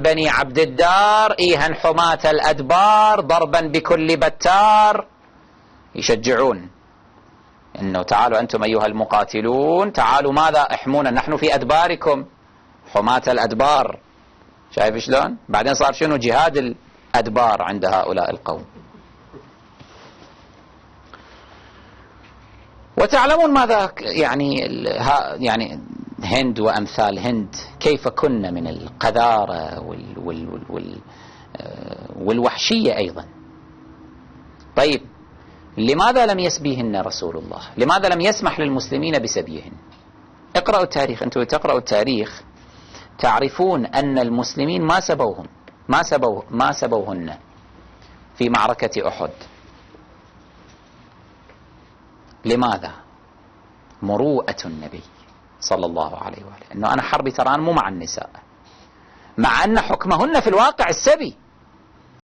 بني عبد الدار إيها حماة الأدبار ضربا بكل بتار، يشجعون إنه تعالوا أنتم أيها المقاتلون، تعالوا ماذا احمونا نحن في أدباركم حماة الأدبار. شايف شلون؟ بعدين صار شنو؟ جهاد الأدبار عند هؤلاء القوم. وتعلمون ماذا يعني هند وأمثال هند كيف كنا من القذارة والوحشية أيضا. طيب لماذا لم يسبيهن رسول الله؟ لماذا لم يسمح للمسلمين بسبيهن؟ اقرأوا التاريخ، أنتم تقرأوا التاريخ تعرفون أن المسلمين ما سبوهن في معركة أحد. لماذا؟ مروءة النبي صلى الله عليه وآله، أنه أنا حربي ترى أنا مو مع النساء، مع أن حكمهن في الواقع السبي،